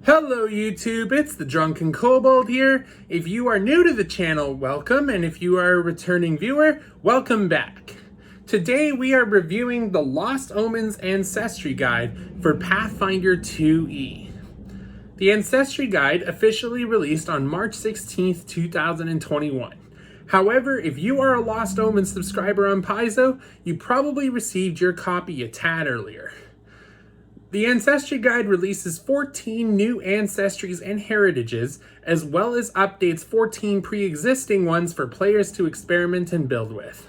Hello YouTube, it's the Drunken Kobold here. If you are new to the channel, welcome, and if you are a returning viewer, welcome back. Today we are reviewing the Lost Omens Ancestry Guide for Pathfinder 2e. The Ancestry Guide officially released on March 16th, 2021. However, if you are a Lost Omens subscriber on Paizo, you probably received your copy a tad earlier. The Ancestry Guide releases 14 new ancestries and heritages, as well as updates 14 pre-existing ones for players to experiment and build with.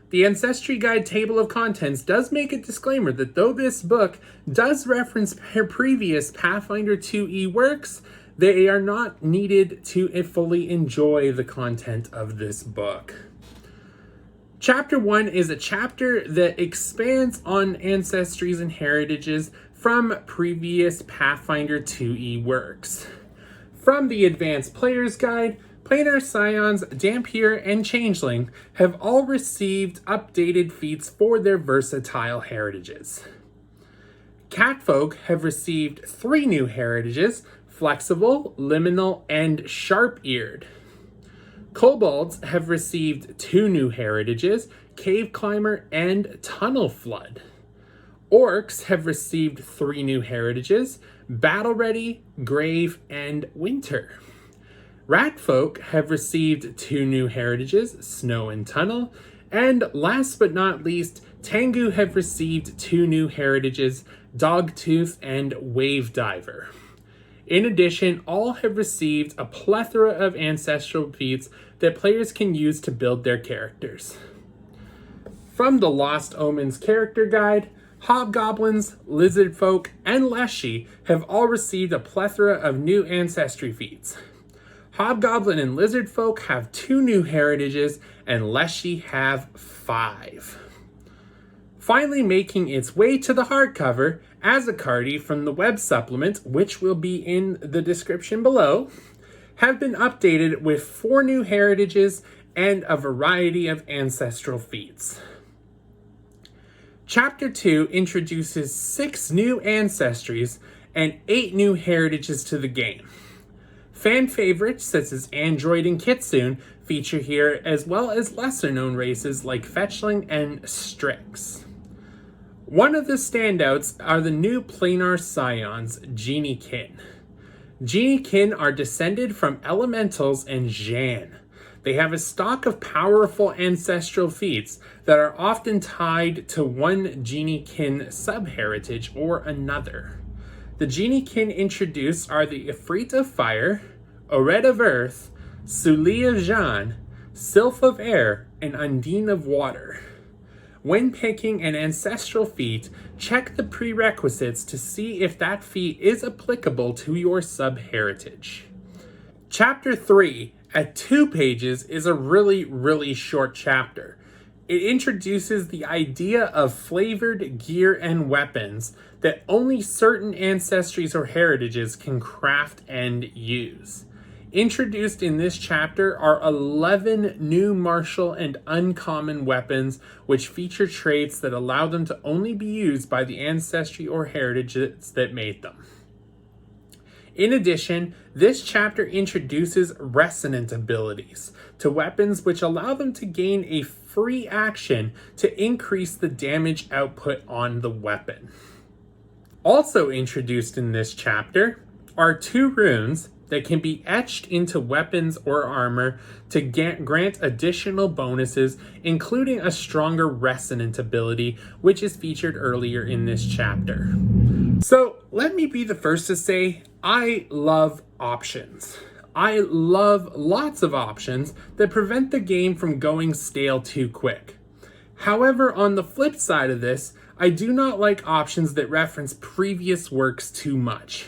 The Ancestry Guide table of contents does make a disclaimer that though this book does reference previous Pathfinder 2e works, they are not needed to fully enjoy the content of this book. Chapter 1 is a chapter that expands on ancestries and heritages from previous Pathfinder 2e works. From the Advanced Player's Guide, Planar Scions, Dampier, and Changeling have all received updated feats for their versatile heritages. Catfolk have received 3 new heritages: Flexible, Liminal, and Sharp-Eared. Kobolds have received 2 new heritages: Cave Climber and Tunnel Flood. Orcs have received 3 new heritages: Battle Ready, Grave, and Winter. Ratfolk have received 2 new heritages: Snow and Tunnel. And last but not least, Tengu have received 2 new heritages: Dogtooth and Wave Diver. In addition, all have received a plethora of ancestral feats that players can use to build their characters. From the Lost Omens Character Guide, Hobgoblins, Lizardfolk, and Leshy have all received a plethora of new ancestry feats. Hobgoblin and Lizardfolk have 2 new heritages, and Leshy have 5. Finally making its way to the hardcover, Azakardi from the web supplement, which will be in the description below, have been updated with 4 new heritages and a variety of ancestral feats. Chapter 2 introduces 6 new ancestries and 8 new heritages to the game. Fan favorites such as Android and Kitsune feature here, as well as lesser known races like Fetchling and Strix. One of the standouts are the new Planar Scions, Geniekin. Geniekin are descended from Elementals and Zhan. They have a stock of powerful ancestral feats that are often tied to one Geniekin sub-heritage or another. The Geniekin introduced are the Ifrit of Fire, Ored of Earth, Suli of Zhan, Sylph of Air, and Undine of Water. When picking an ancestral feat, check the prerequisites to see if that feat is applicable to your sub-heritage. Chapter 3, at 2 pages, is a really short chapter. It introduces the idea of flavored gear and weapons that only certain ancestries or heritages can craft and use. Introduced in this chapter are 11 new martial and uncommon weapons which feature traits that allow them to only be used by the ancestry or heritages that made them. In addition, this chapter introduces resonant abilities to weapons which allow them to gain a free action to increase the damage output on the weapon. Also introduced in this chapter are 2 runes that can be etched into weapons or armor to grant additional bonuses, including a stronger resonant ability, which is featured earlier in this chapter. So let me be the first to say, I love options. I love lots of options that prevent the game from going stale too quick. However, on the flip side of this, I do not like options that reference previous works too much.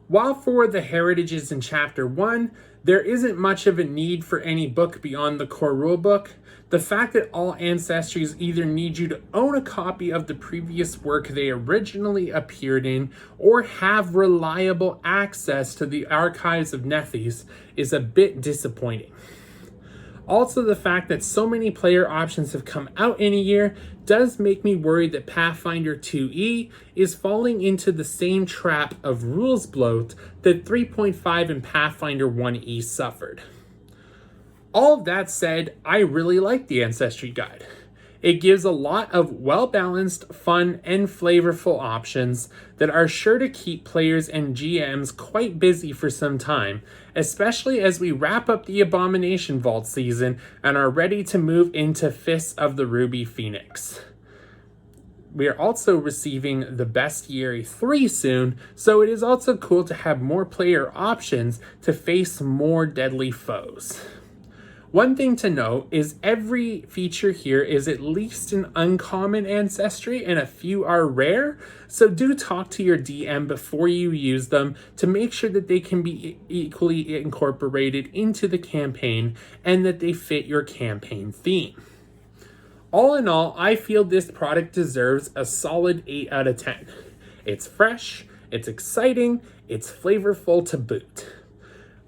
While for the heritages in Chapter 1, there isn't much of a need for any book beyond the core rulebook, the fact that all ancestries either need you to own a copy of the previous work they originally appeared in or have reliable access to the archives of Nethys is a bit disappointing. Also, the fact that so many player options have come out in a year does make me worried that Pathfinder 2e is falling into the same trap of rules bloat that 3.5 and Pathfinder 1e suffered. All of that said, I really like the Ancestry guide. It gives a lot of well-balanced, fun, and flavorful options that are sure to keep players and GMs quite busy for some time, especially as we wrap up the Abomination Vault season and are ready to move into Fists of the Ruby Phoenix. We are also receiving the Bestiary 3 soon, so it is also cool to have more player options to face more deadly foes. One thing to note is every feature here is at least an uncommon ancestry and a few are rare, so do talk to your DM before you use them to make sure that they can be equally incorporated into the campaign and that they fit your campaign theme. All in all, I feel this product deserves a solid 8 out of 10. It's fresh, it's exciting, it's flavorful to boot.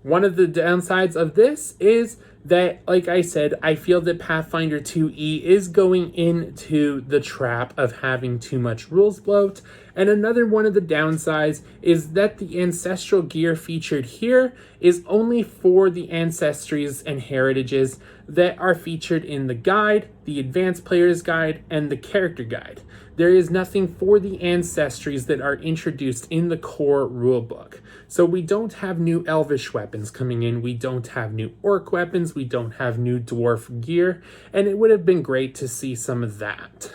One of the downsides of this is that, like I said, I feel that Pathfinder 2e is going into the trap of having too much rules bloat, and another one of the downsides is that the ancestral gear featured here is only for the ancestries and heritages that are featured in the guide, the advanced player's guide, and the character guide. There is nothing for the ancestries that are introduced in the core rulebook. So we don't have new elvish weapons coming in, we don't have new orc weapons, we don't have new dwarf gear, and it would have been great to see some of that.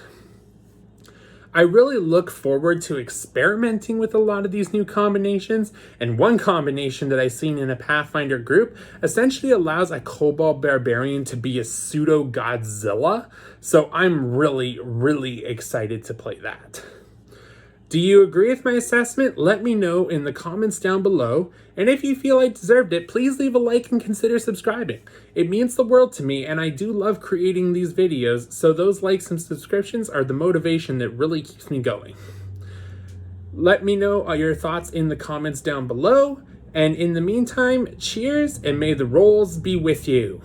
I really look forward to experimenting with a lot of these new combinations, and one combination that I've seen in a Pathfinder group essentially allows a Kobold Barbarian to be a pseudo-Godzilla, so I'm really excited to play that. Do you agree with my assessment? Let me know in the comments down below, and if you feel I deserved it, please leave a like and consider subscribing. It means the world to me, and I do love creating these videos, so those likes and subscriptions are the motivation that really keeps me going. Let me know your thoughts in the comments down below, and in the meantime, cheers, and may the rolls be with you.